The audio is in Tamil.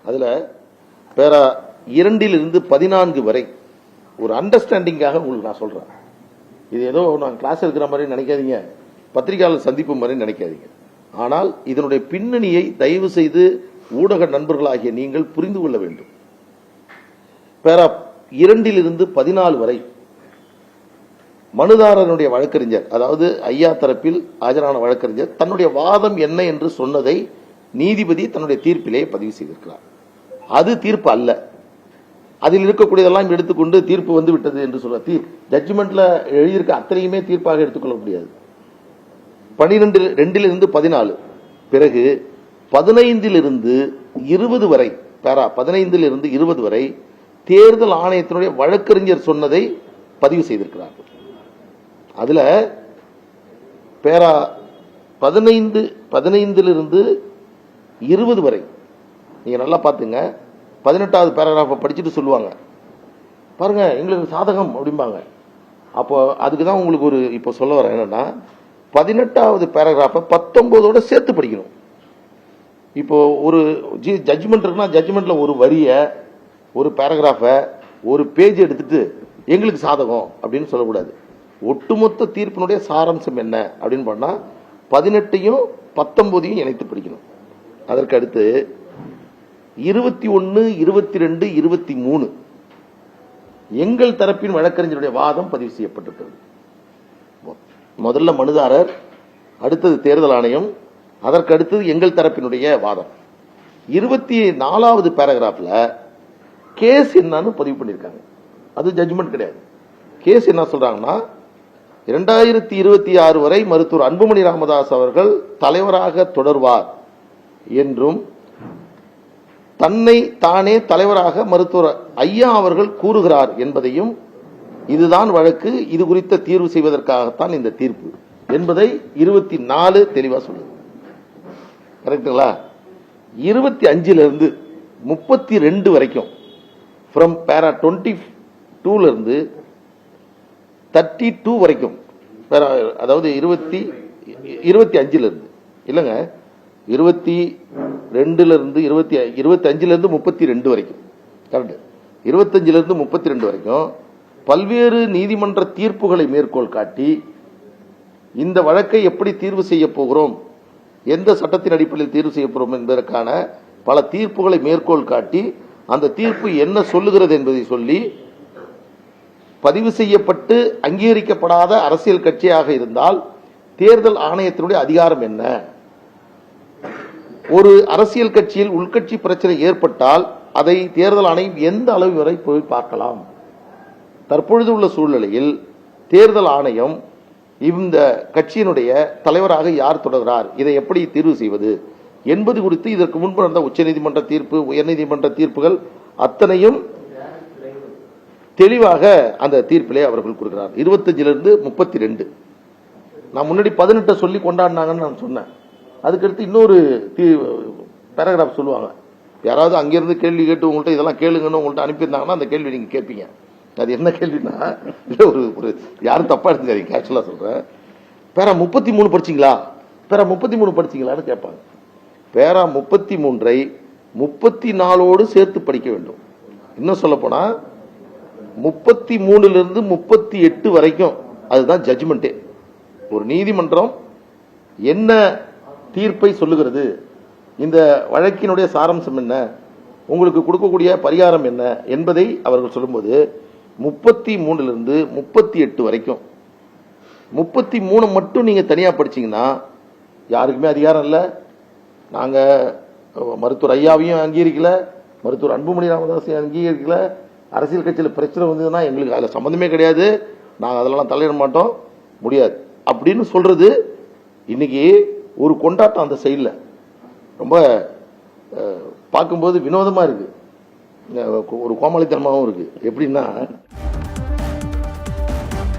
அதில் பேரா 2 to 14 வரை ஒரு அண்டர்ஸ்டாண்டிங்காக உங்களுக்கு நான் சொல்கிறேன். இது ஏதோ நான் கிளாஸ் இருக்கிற மாதிரி நினைக்காதீங்க, பத்திரிகையாளர் சந்திப்பு மாதிரி நினைக்காதீங்க. ஆனால் இதனுடைய பின்னணியை தயவு செய்து ஊடக நண்பர்களாகிய நீங்கள் புரிந்து கொள்ள வேண்டும். பேரா 2 to 14 வரை மனுதாரனுடைய வழக்கறிஞர், அதாவது ஐயா தரப்பில் ஆஜரான வழக்கறிஞர் தன்னுடைய வாதம் என்ன என்று சொன்னதை நீதிபதி தன்னுடைய தீர்ப்பிலே பதிவு செய்திருக்கிறார். அது தீர்ப்பு அல்ல. அதில் இருக்கக்கூடியதெல்லாம் எடுத்துக்கொண்டு தீர்ப்பு வந்து விட்டது என்று சொல்ல ஜட்ஜ்மெண்ட்ல எழுதியிருக்க அத்தனையுமே தீர்ப்பாக எடுத்துக்கொள்ள முடியாது. 2 to 14 பிறகு 15 to 20 வரை, பேரா 15 to 20 வரை தேர்தல் ஆணையத்தினுடைய வழக்கறிஞர் சொன்னதை பதிவு செய்திருக்கிறார்கள். அதுல பேரா 15 to 20 வரை நீங்க நல்லா பாத்துங்க. 18வது பேராகிராஃபை படிச்சுட்டு சொல்லுவாங்க, பாருங்க எங்களுக்கு சாதகம் அப்படிம்பாங்க. அப்போ அதுக்கு தான் உங்களுக்கு ஒரு இப்போ சொல்ல வர என்னன்னா, 18வது பேராகிராஃபை 19ஓட சேர்த்து படிக்கணும். இப்போ ஒரு ஜட்ஜ்மெண்ட் இருக்குன்னா ஜட்ஜ்மெண்ட்ல ஒரு வரிய, ஒரு பேராகிராஃபை, ஒரு பேஜ் எடுத்துட்டு எங்களுக்கு சாதகம் அப்படின்னு சொல்லக்கூடாது. ஒட்டுமொத்த தீர்ப்பினுடைய சாராம்சம் என்ன அப்படின்னு பண்ணா 18ஐயும் 19ஐயும் இணைத்து படிக்கணும். அதற்கு அடுத்து 21, 22, 23 எங்கள் தரப்பின் வழக்கறிஞருடைய வாதம் பதிவு செய்யப்பட்டிருக்கிறது. முதல்ல மனுதாரர், அடுத்தது தேர்தல் ஆணையம், அதற்கு அடுத்தது எங்கள் தரப்பினுடைய வாதம். 24வது பேராகிராஃப்ல கேஸ் என்னன்னு பதிவு பண்ணியிருக்காங்க. அது ஜட்ஜ்மெண்ட் கிடையாது. கேஸ் என்ன சொல்றாங்கன்னா, 2026 வரை மருத்துவர் அன்புமணி ராமதாஸ் அவர்கள் தலைவராக தொடர்வார் என்றும் தன்னை தானே தலைவராக மருத்துவர் ஐயா அவர்கள் கூறுகிறார் என்பதையும், இதுதான் வழக்கு, இது குறித்த தீர்வு செய்வதற்காகத்தான் இந்த தீர்ப்பு என்பதை 24 தெளிவா சொல்லுது. கரெக்டுங்களா? 25 to 32 வரைக்கும், ஃப்ரம் பேரா 22 to 32 வரைக்கும், அதாவது 25 இல்லங்க, 22 to 25 to 32 வரைக்கும், கரெக்ட், 25 to 32 வரைக்கும் பல்வேறு நீதிமன்ற தீர்ப்புகளை மேற்கோள் காட்டி இந்த வழக்கை எப்படி தீர்வு செய்ய போகிறோம், எந்த சட்டத்தின் அடிப்படையில் தீர்வு செய்ய போகிறோம் என்பதற்கான பல தீர்ப்புகளை மேற்கோள் காட்டி அந்த தீர்ப்பு என்ன சொல்லுகிறது என்பதை சொல்லி, பதிவு செய்யப்பட்டு அங்கீகரிக்கப்படாத அரசியல் கட்சியாக இருந்தால் தேர்தல் ஆணையத்தினுடைய அதிகாரம் என்ன, ஒரு அரசியல் கட்சியில் உள்கட்சி பிரச்சனை ஏற்பட்டால் அதை தேர்தல் ஆணையம் எந்த அளவு வரை போய் பார்க்கலாம், தற்பொழுது உள்ள சூழ்நிலையில் தேர்தல் ஆணையம் இந்த கட்சியினுடைய தலைவராக யார் தொடர்கிறார், இதை எப்படி தீர்வு செய்வது என்பது குறித்து இதற்கு முன்பு நடந்த உச்சநீதிமன்ற தீர்ப்பு, உயர்நீதிமன்ற தீர்ப்புகள் அத்தனையும் தெளிவாக அந்த தீர்ப்பிலே அவர்கள் கொடுக்கிறார். 25 to 32 நான் முன்னாடி 18 சொல்லி கொண்டாடினாங்கன்னு நான் சொன்னேன். அதுக்கடுத்து இன்னொரு பேராகிராஃப் சொல்லுவாங்க. யாராவது அங்கிருந்து கேள்வி கேட்டு உங்கள்கிட்ட இதெல்லாம் கேளுங்கன்னு உங்கள்கிட்ட அனுப்பியிருந்தாங்கன்னா அந்த கேள்வி நீங்க கேட்பீங்க. அது என்ன கேள்வினா, ஒரு யாரும் தப்பா எடுத்துக்காதீங்க, ஆக்சுவலா சொல்றேன். பேரா 33 படிச்சீங்களா, பேரா 33 படிச்சீங்களான்னு கேட்பாங்க. பேரா 33ஐ 34ஓடு சேர்த்து படிக்க வேண்டும். இன்னும் சொல்ல போனா 33 to 38 வரைக்கும் அதுதான் ஜட்ஜ்மெண்டே. ஒரு நீதிமன்றம் என்ன தீர்ப்பை சொல்லுகிறது, இந்த வழக்கினுடைய சாராம்சம் என்ன, உங்களுக்கு கொடுக்கக்கூடிய பரிகாரம் என்ன என்பதை அவர்கள் சொல்லும்போது 33 to 38 வரைக்கும், 33 மட்டும் நீங்க தனியா படிச்சீங்கன்னா யாருக்குமே அதிகாரம் இல்லை. நாங்க மருத்துவர் ஐயாவையும் அங்கீகரிக்கல, மருத்துவர் அன்புமணி ராமதாஸையும் அங்கீகரிக்கல, அரசியல் கட்சியில் பிரச்சனை வந்ததுன்னா எங்களுக்கு அதில் சம்பந்தமே கிடையாது, நாங்கள் அதெல்லாம் தலையிட மாட்டோம், முடியாது அப்படின்னு சொல்றது இன்னைக்கு ஒரு கொண்டாட்டம். அந்த சைடில் ரொம்ப பார்க்கும்போது வினோதமா இருக்கு, ஒரு கோமாளித்தனமாகவும் இருக்கு. எப்படின்னா,